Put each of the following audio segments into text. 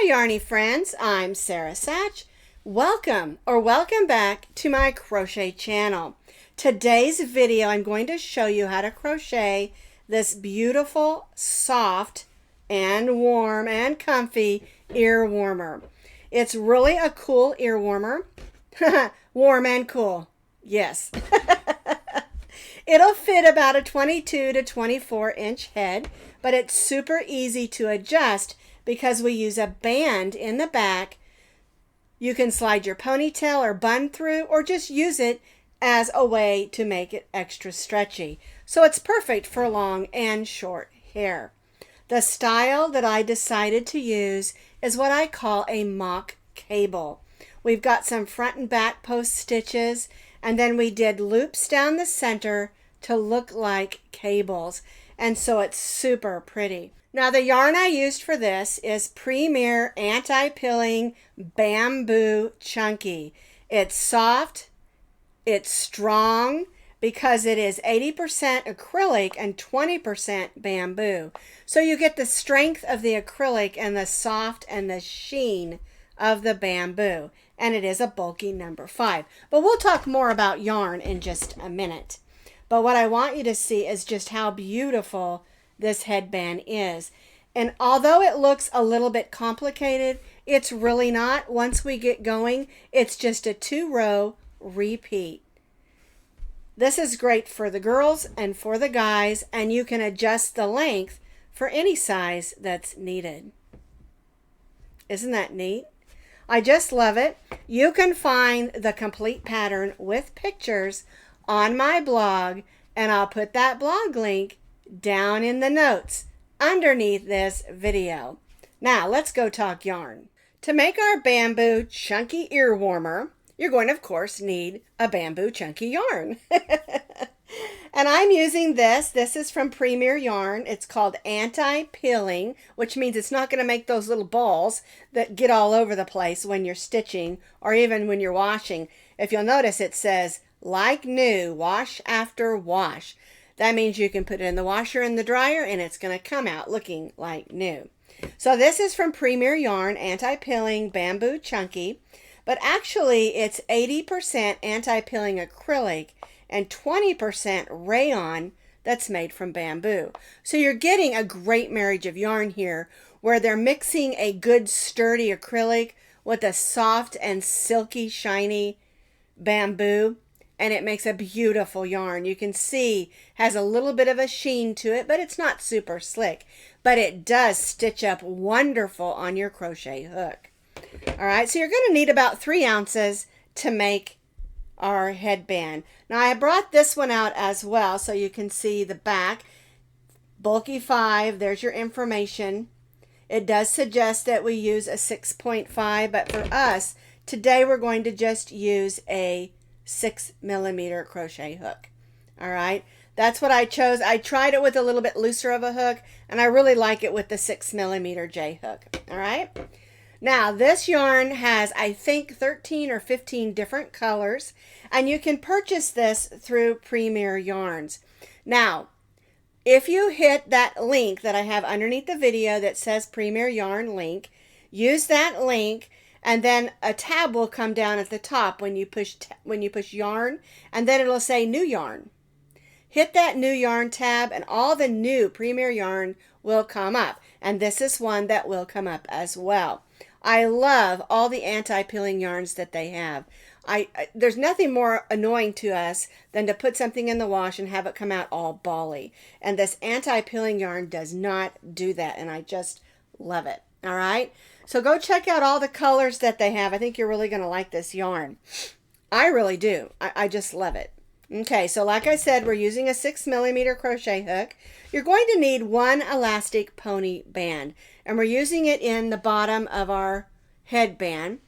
Hello yarny friends, I'm Sara Sach. Welcome back to my crochet channel. Today's video I'm going to show you how to crochet this beautiful, soft, and warm and comfy ear warmer. It's really a cool ear warmer. Warm and cool. Yes. It'll fit about a 22 to 24 inch head, but it's super easy to adjust because we use a band in the back. You can slide your ponytail or bun through, or just use it as a way to make it extra stretchy. So it's perfect for long and short hair. The style that I decided to use is what I call a mock cable. We've got some front and back post stitches, and then we did loops down the center to look like cables, and so it's super pretty. Now the yarn I used for this is Premier Anti-Pilling Bamboo Chunky. It's soft, it's strong because it is 80% acrylic and 20% bamboo. So you get the strength of the acrylic and the soft and the sheen of the bamboo. And it is a bulky number 5. But we'll talk more about yarn in just a minute. But what I want you to see is just how beautiful this headband is. And although it looks a little bit complicated, it's really not. Once we get going, it's just a 2-row repeat. This is great for the girls and for the guys, and you can adjust the length for any size that's needed. Isn't that neat? I just love it. You can find the complete pattern with pictures on my blog, and I'll put that blog link down in the notes underneath this video. Now let's go talk yarn. To make our bamboo chunky ear warmer, you're going to of course need a bamboo chunky yarn. And I'm using this. This is from Premier Yarn. It's called Anti-Pilling, which means it's not going to make those little balls that get all over the place when you're stitching or even when you're washing. If you'll notice, it says like new, wash after wash. That means you can put it in the washer and the dryer and it's going to come out looking like new. So this is from Premier Yarn, Anti-Pilling Bamboo Chunky, but actually it's 80% anti-pilling acrylic and 20% rayon that's made from bamboo. So you're getting a great marriage of yarn here where they're mixing a good sturdy acrylic with a soft and silky shiny bamboo, and it makes a beautiful yarn. You can see has a little bit of a sheen to it, but it's not super slick. But it does stitch up wonderful on your crochet hook. All right, so you're going to need about 3 ounces to make our headband. Now I brought this one out as well so you can see the back. Bulky 5, there's your information. It does suggest that we use a 6.5, but for us, today we're going to just use a 6mm crochet hook. All right, that's what I chose. I tried it with a little bit looser of a hook, and I really like it with the 6mm J hook. All right, now this yarn has, I think, 13 or 15 different colors, and you can purchase this through Premier Yarns. Now, if you hit that link that I have underneath the video that says Premier Yarn link, use that link. And then a tab will come down at the top when you push yarn, and then it'll say new yarn. Hit that new yarn tab and all the new Premier yarn will come up. And this is one that will come up as well. I love all the anti-pilling yarns that they have. There's nothing more annoying to us than to put something in the wash and have it come out all bally. And this anti-pilling yarn does not do that, and I just love it. All right, so go check out all the colors that they have. I think you're really going to like this yarn. I really do. I just love it. Okay, so like I said, we're using a 6mm crochet hook. You're going to need 1 elastic pony band, and we're using it in the bottom of our headband.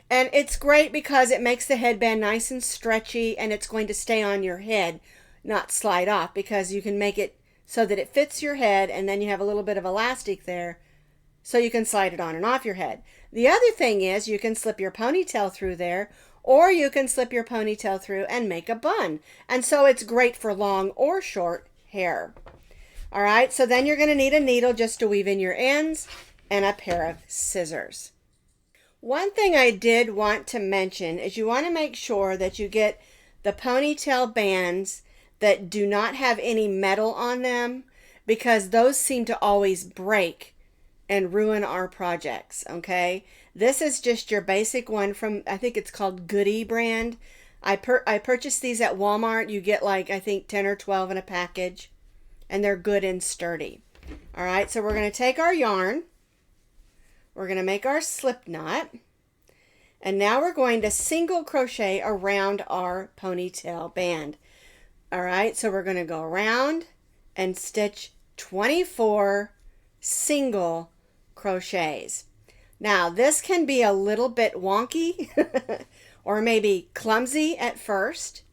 And it's great because it makes the headband nice and stretchy, and it's going to stay on your head, not slide off, because you can make it so that it fits your head, and then you have a little bit of elastic there, so you can slide it on and off your head. The other thing is you can slip your ponytail through there, or you can slip your ponytail through and make a bun. And so it's great for long or short hair. All right, so then you're going to need a needle just to weave in your ends. and a pair of scissors. One thing I did want to mention is you want to make sure that you get the ponytail bands that do not have any metal on them, because those seem to always break and ruin our projects, okay? This is just your basic one from, I think it's called Goody brand. I purchased these at Walmart. You get like, I think 10 or 12 in a package, and they're good and sturdy. All right, so we're going to take our yarn. We're going to make our slip knot. And now we're going to single crochet around our ponytail band. All right, so we're going to go around and stitch 24 single crochets. Now, this can be a little bit wonky or maybe clumsy at first,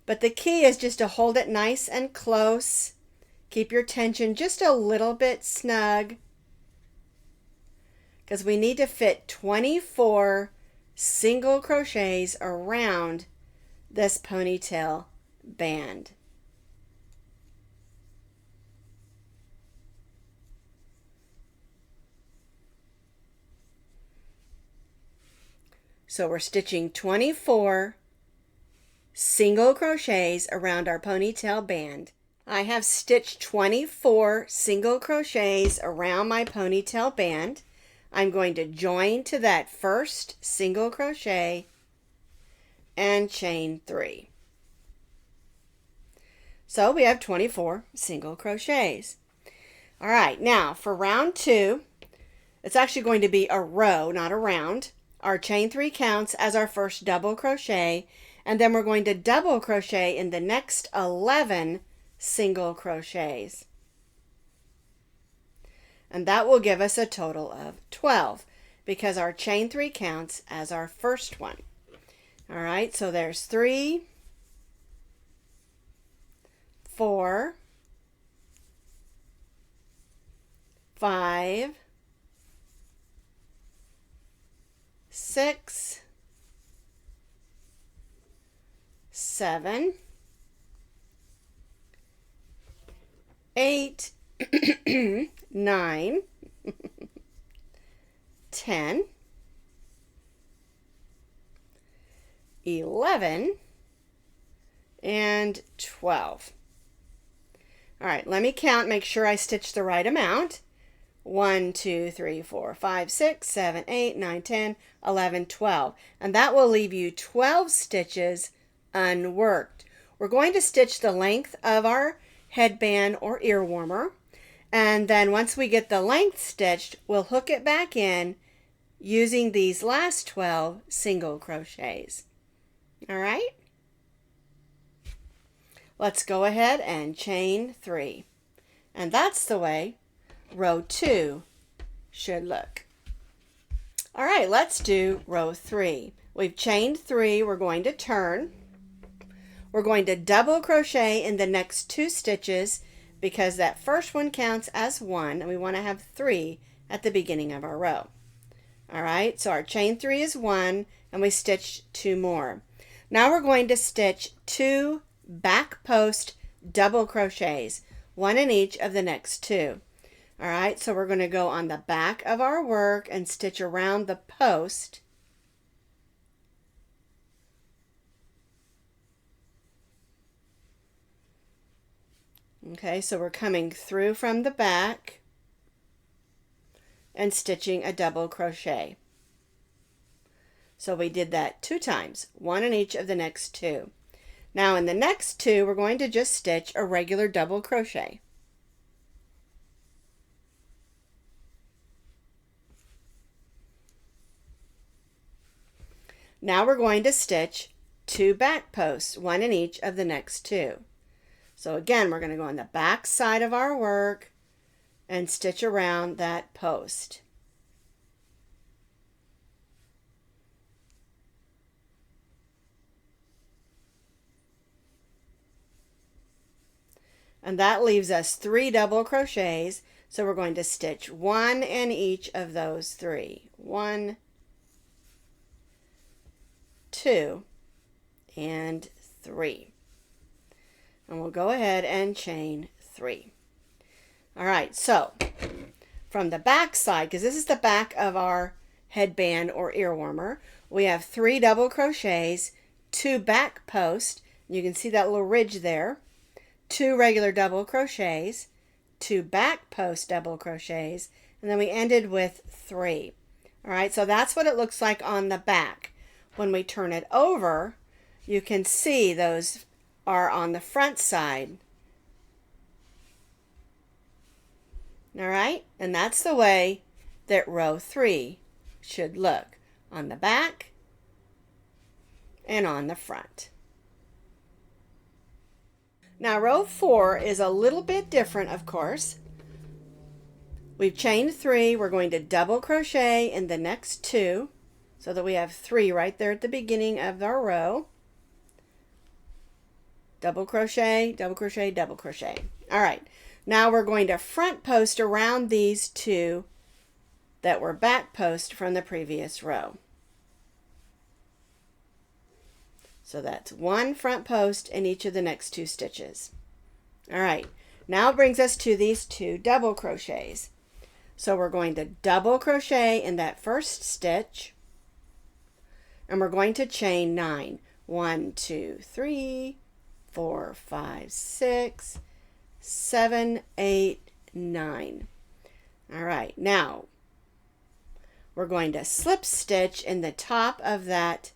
but the key is just to hold it nice and close. Keep your tension just a little bit snug, because we need to fit 24 single crochets around this ponytail band. So we're stitching 24 single crochets around our ponytail band. I have stitched 24 single crochets around my ponytail band. I'm going to join to that first single crochet and chain 3. So we have 24 single crochets. All right, now for round 2, it's actually going to be a row, not a round. Our chain 3 counts as our first double crochet, and then we're going to double crochet in the next 11 single crochets. And that will give us a total of 12, because our chain 3 counts as our first one. All right, so there's 3, 4, 5, 6, 7, 8, 9, 10, 11, and 12. All right, let me count, make sure I stitch the right amount. 1, 2, 3, 4, 5, 6, 7, 8, 9, 10, 11, 12. And that will leave you 12 stitches unworked. We're going to stitch the length of our headband or ear warmer. And then once we get the length stitched, we'll hook it back in using these last 12 single crochets. All right? Let's go ahead and chain 3. And that's the way row 2 should look. All right, let's do row 3. We've chained 3. We're going to turn. We're going to double crochet in the next 2 stitches, because that first one counts as 1, and we want to have 3 at the beginning of our row. All right, so our chain 3 is 1, and we stitched 2 more. Now we're going to stitch 2 back post double crochets, 1 in each of the next 2. All right, so we're going to go on the back of our work and stitch around the post. Okay, so we're coming through from the back and stitching a double crochet. So we did that 2 times, 1 in each of the next 2. Now in the next 2, we're going to just stitch a regular double crochet. Now we're going to stitch 2 back posts, 1 in each of the next 2. So again, we're going to go on the back side of our work and stitch around that post. And that leaves us 3 double crochets, so we're going to stitch 1 in each of those 3. 1, 2, and 3. And we'll go ahead and chain 3. All right, so from the back side, because this is the back of our headband or ear warmer, we have 3 double crochets, 2 back posts, you can see that little ridge there, 2 regular double crochets, 2 back post double crochets, and then we ended with 3. All right, so that's what it looks like on the back. When we turn it over, you can see those are on the front side. All right, and that's the way that row 3 should look on the back and on the front. Now row 4 is a little bit different, of course. We've chained 3, we're going to double crochet in the next 2 so that we have 3 right there at the beginning of our row. Double crochet, double crochet, double crochet. All right, now we're going to front post around these 2 that were back post from the previous row. So that's 1 front post in each of the next 2 stitches. All right, now it brings us to these 2 double crochets. So we're going to double crochet in that first stitch, and we're going to chain 9. 1, 2, 3, 4, 5, 6, 7, 8, 9. All right, now we're going to slip stitch in the top of that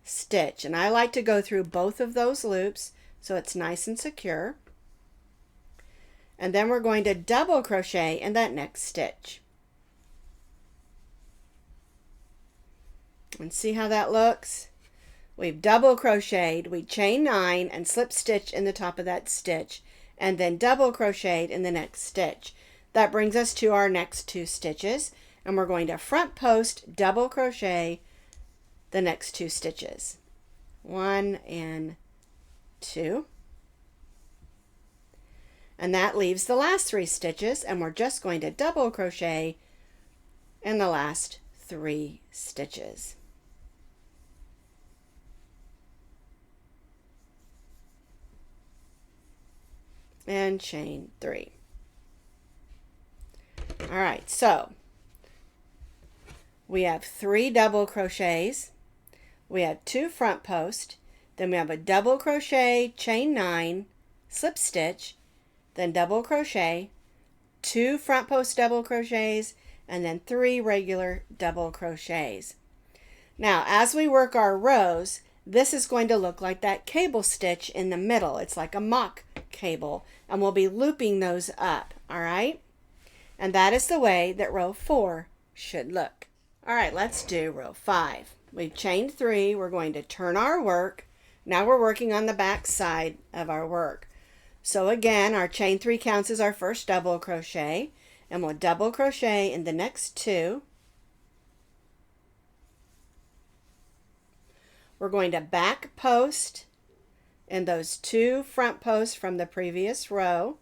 stitch, and I like to go through both of those loops so it's nice and secure. And then we're going to double crochet in that next stitch. And see how that looks? We've double crocheted, we chain 9 and slip stitch in the top of that stitch, and then double crocheted in the next stitch. That brings us to our next 2 stitches, and we're going to front post double crochet the next 2 stitches. 1 and 2. And that leaves the last 3 stitches, and we're just going to double crochet in the last 3 stitches. And chain 3. All right, so we have 3 double crochets, we have 2 front posts, then we have a double crochet, chain 9, slip stitch, then double crochet, 2 front post double crochets, and then 3 regular double crochets. Now, as we work our rows, this is going to look like that cable stitch in the middle. It's like a mock cable, and we'll be looping those up, all right? And that is the way that row 4 should look. All right, let's do row 5. We've chained 3, we're going to turn our work. Now we're working on the back side of our work. So again, our chain 3 counts as our first double crochet, and we'll double crochet in the next 2. We're going to back post in those 2 front posts from the previous row.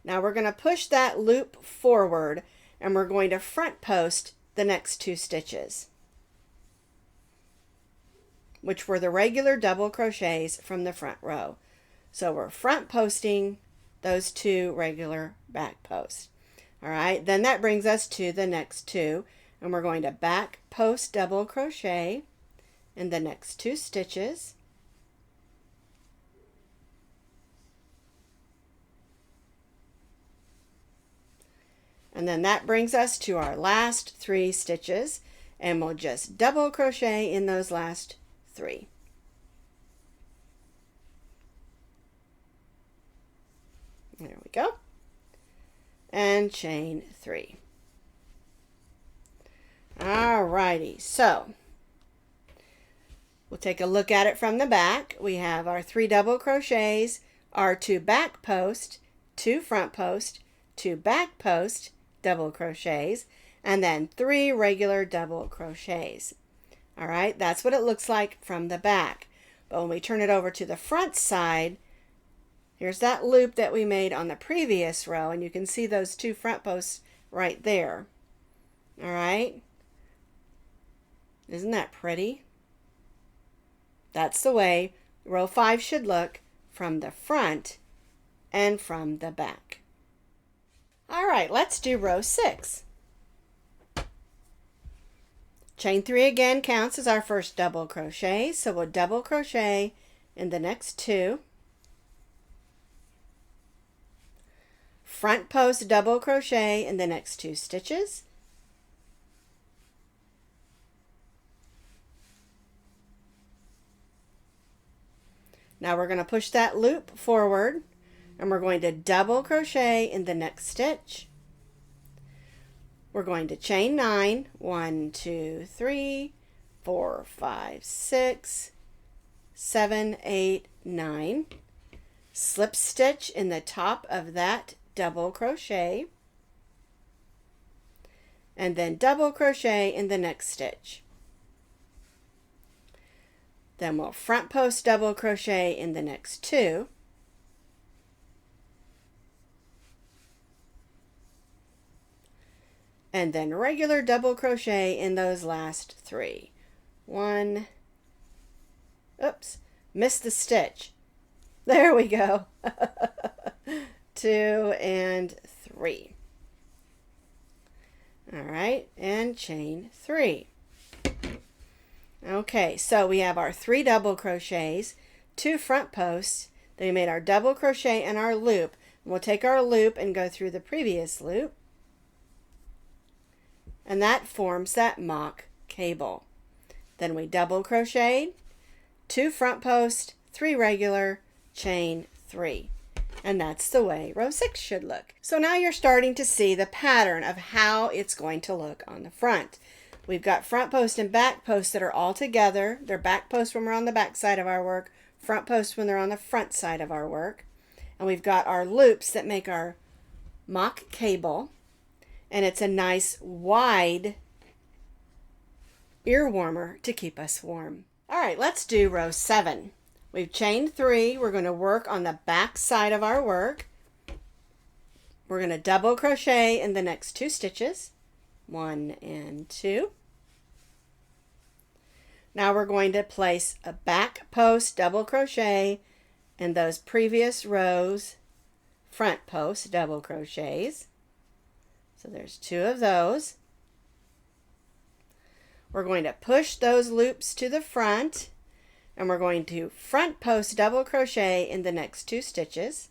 Now we're going to push that loop forward, and we're going to front post the next 2 stitches, which were the regular double crochets from the front row. So we're front posting those 2 regular back posts. All right, then that brings us to the next 2, and we're going to back post double crochet in the next 2 stitches. And then that brings us to our last 3 stitches, and we'll just double crochet in those last 3. There we go. And chain 3. Alrighty, so we'll take a look at it from the back. We have our 3 double crochets, our 2 back posts, 2 front posts, 2 back posts, double crochets, and then 3 regular double crochets. All right, that's what it looks like from the back. But when we turn it over to the front side, here's that loop that we made on the previous row, and you can see those 2 front posts right there. All right, isn't that pretty? That's the way row 5 should look from the front and from the back. All right, let's do row 6. Chain 3 again counts as our first double crochet, so we'll double crochet in the next 2. Front post double crochet in the next 2 stitches. Now we're going to push that loop forward, and we're going to double crochet in the next stitch. We're going to chain 9, 1, 2, 3, 4, 5, 6, 7, 8, 9. Slip stitch in the top of that double crochet, and then double crochet in the next stitch. Then we'll front post double crochet in the next 2. And then regular double crochet in those last 3. 1, oops, missed the stitch. There we go. 2 and 3. All right, and chain 3. Okay, so we have our 3 double crochets, 2 front posts, then we made our double crochet and our loop. And we'll take our loop and go through the previous loop, and that forms that mock cable. Then we double crocheted, 2 front posts, 3 regular, chain 3. And that's the way row 6 should look. So now you're starting to see the pattern of how it's going to look on the front. We've got front post and back posts that are all together. They're back posts when we're on the back side of our work, front posts when they're on the front side of our work. And we've got our loops that make our mock cable. And it's a nice wide ear warmer to keep us warm. All right, let's do row 7. We've chained 3. We're going to work on the back side of our work. We're going to double crochet in the next 2 stitches. 1 and 2. Now we're going to place a back post double crochet in those previous rows, front post double crochets. So there's 2 of those. We're going to push those loops to the front, and we're going to front post double crochet in the next 2 stitches.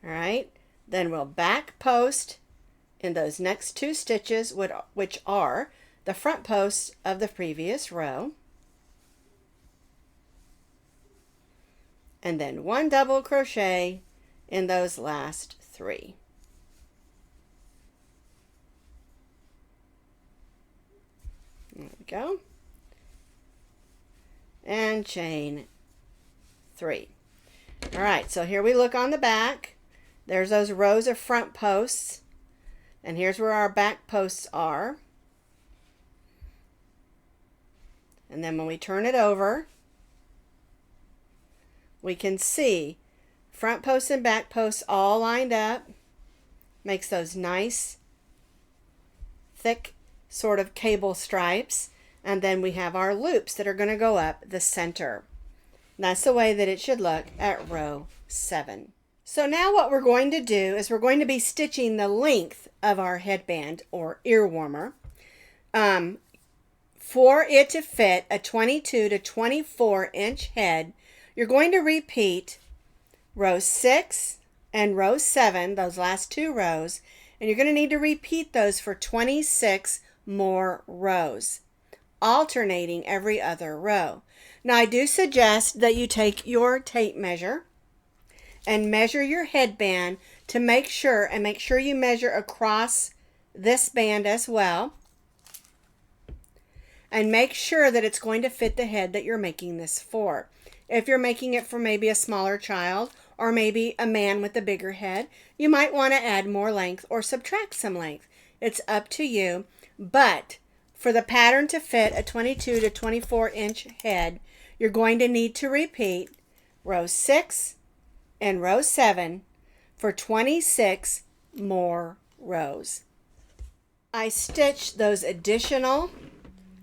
All right, then we'll back post in those next 2 stitches, which are the front posts of the previous row. And then 1 double crochet in those last 3. There we go. And chain 3. All right, so here we look on the back. There's those rows of front posts, and here's where our back posts are. And then when we turn it over, we can see front posts and back posts all lined up. Makes those nice, thick sort of cable stripes. And then we have our loops that are going to go up the center. And that's the way that it should look at row 7. So now what we're going to do is we're going to be stitching the length of our headband or ear warmer. For it to fit a 22 to 24 inch head, you're going to repeat row 6 and row 7, those last 2 rows, and you're going to need to repeat those for 26 more rows, alternating every other row. Now I do suggest that you take your tape measure and measure your headband to make sure you measure across this band as well, and make sure that it's going to fit the head that you're making this for. If you're making it for maybe a smaller child or maybe a man with a bigger head, you might want to add more length or subtract some length. It's up to you, but for the pattern to fit a 22 to 24 inch head, you're going to need to repeat row 6 and row 7 for 26 more rows. I stitched those additional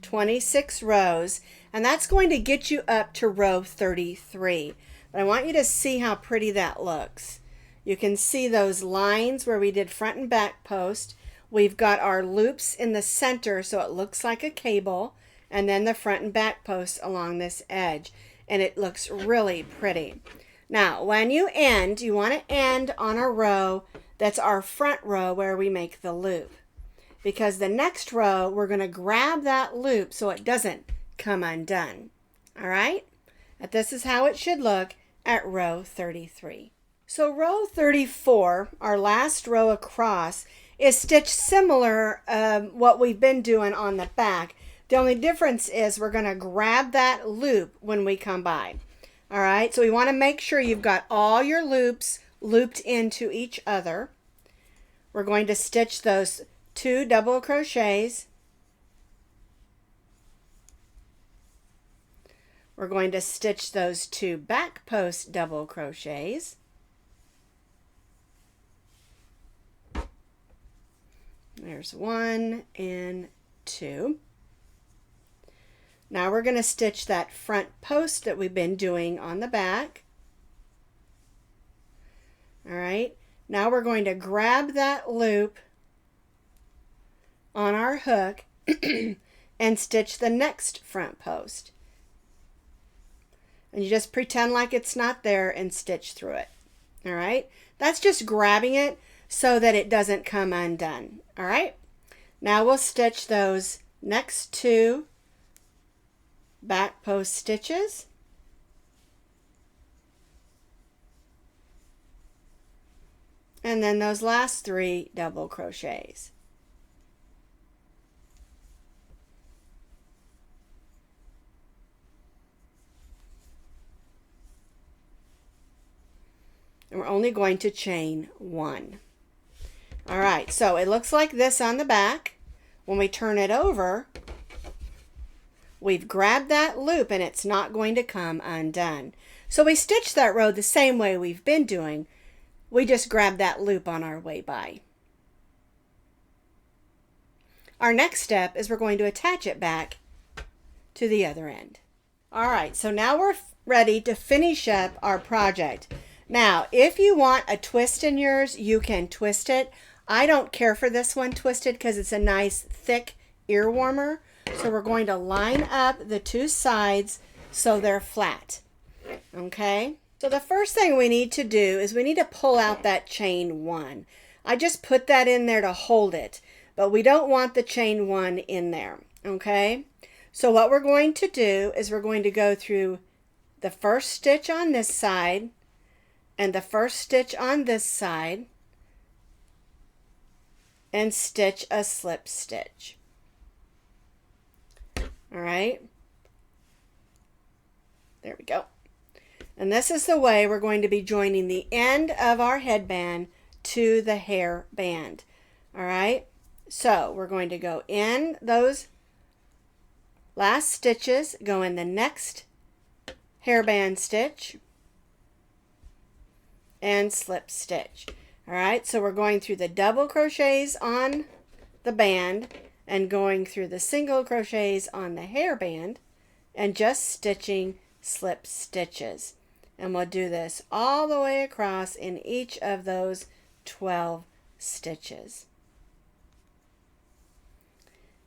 26 rows, and that's going to get you up to row 33. But I want you to see how pretty that looks. You can see those lines where we did front and back post. We've got our loops in the center so it looks like a cable, and then the front and back posts along this edge, and it looks really pretty. Now when you end, you want to end on a row that's our front row where we make the loop, because the next row we're going to grab that loop so it doesn't come undone. All right, and this is how it should look at row 33. So row 34, our last row across, is stitched similar what we've been doing on the back. The only difference is we're going to grab that loop when we come by. All right, so we want to make sure you've got all your loops looped into each other. We're going to stitch those 2 double crochets. We're going to stitch those 2 back post double crochets. There's 1 and 2. Now we're going to stitch that front post that we've been doing on the back. All right, now we're going to grab that loop on our hook and stitch the next front post. And you just pretend like it's not there and stitch through it. All right, that's just grabbing it so that it doesn't come undone. All right, now we'll stitch those next 2 back post stitches. And then those last 3 double crochets. And we're only going to chain 1. All right, so it looks like this on the back. When we turn it over, we've grabbed that loop and it's not going to come undone. So we stitch that row the same way we've been doing. We just grab that loop on our way by. Our next step is we're going to attach it back to the other end. All right, so now we're ready to finish up our project. Now, if you want a twist in yours, you can twist it. I don't care for this one twisted because it's a nice thick ear warmer. So we're going to line up the 2 sides so they're flat. Okay? So the first thing we need to do is we need to pull out that chain 1. I just put that in there to hold it, but we don't want the chain 1 in there. Okay? So what we're going to do is we're going to go through the first stitch on this side and the first stitch on this side and stitch a slip stitch. All right, there we go. And this is the way we're going to be joining the end of our headband to the hair band. All right, so we're going to go in those last stitches, go in the next hairband stitch and slip stitch. All right, so we're going through the double crochets on the band and going through the single crochets on the hairband and just stitching slip stitches. And we'll do this all the way across in each of those 12 stitches.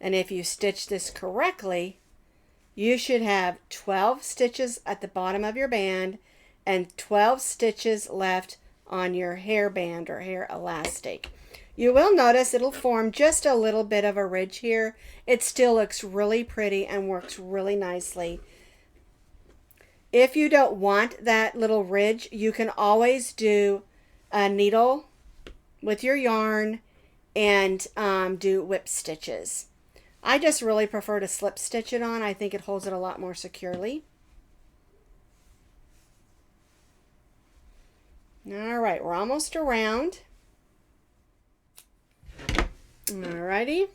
And if you stitch this correctly, you should have 12 stitches at the bottom of your band and 12 stitches left on your hairband or hair elastic. You will notice it'll form just a little bit of a ridge here. It still looks really pretty and works really nicely. If you don't want that little ridge, you can always do a needle with your yarn and do whip stitches. I just really prefer to slip stitch it on. I think it holds it a lot more securely. All right, we're almost around. Alrighty.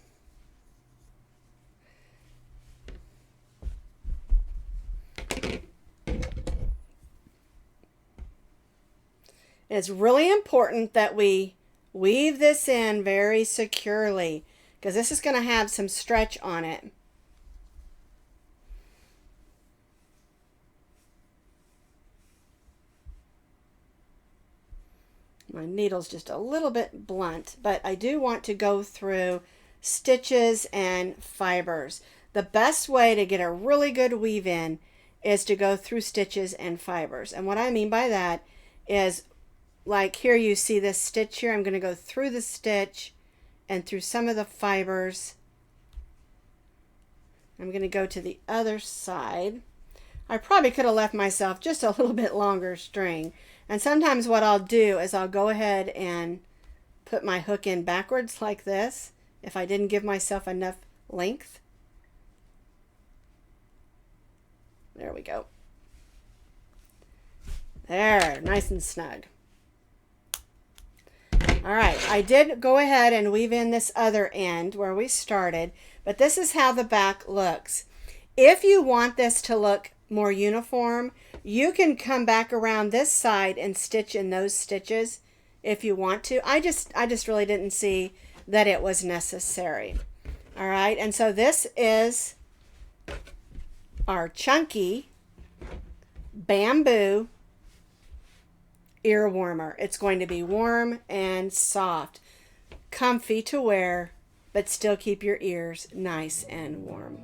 It's really important that we weave this in very securely because this is going to have some stretch on it. My needle's just a little bit blunt, but I do want to go through stitches and fibers. The best way to get a really good weave in is to go through stitches and fibers. And what I mean by that is, like here you see this stitch here. I'm going to go through the stitch and through some of the fibers. I'm going to go to the other side. I probably could have left myself just a little bit longer string. And sometimes what I'll do is I'll go ahead and put my hook in backwards like this if I didn't give myself enough length. There we go. There, nice and snug. All right, I did go ahead and weave in this other end where we started, but this is how the back looks. If you want this to look more uniform, you can come back around this side and stitch in those stitches if you want to. I just really didn't see that it was necessary. All right, and so this is our chunky bamboo ear warmer. It's going to be warm and soft, comfy to wear, but still keep your ears nice and warm.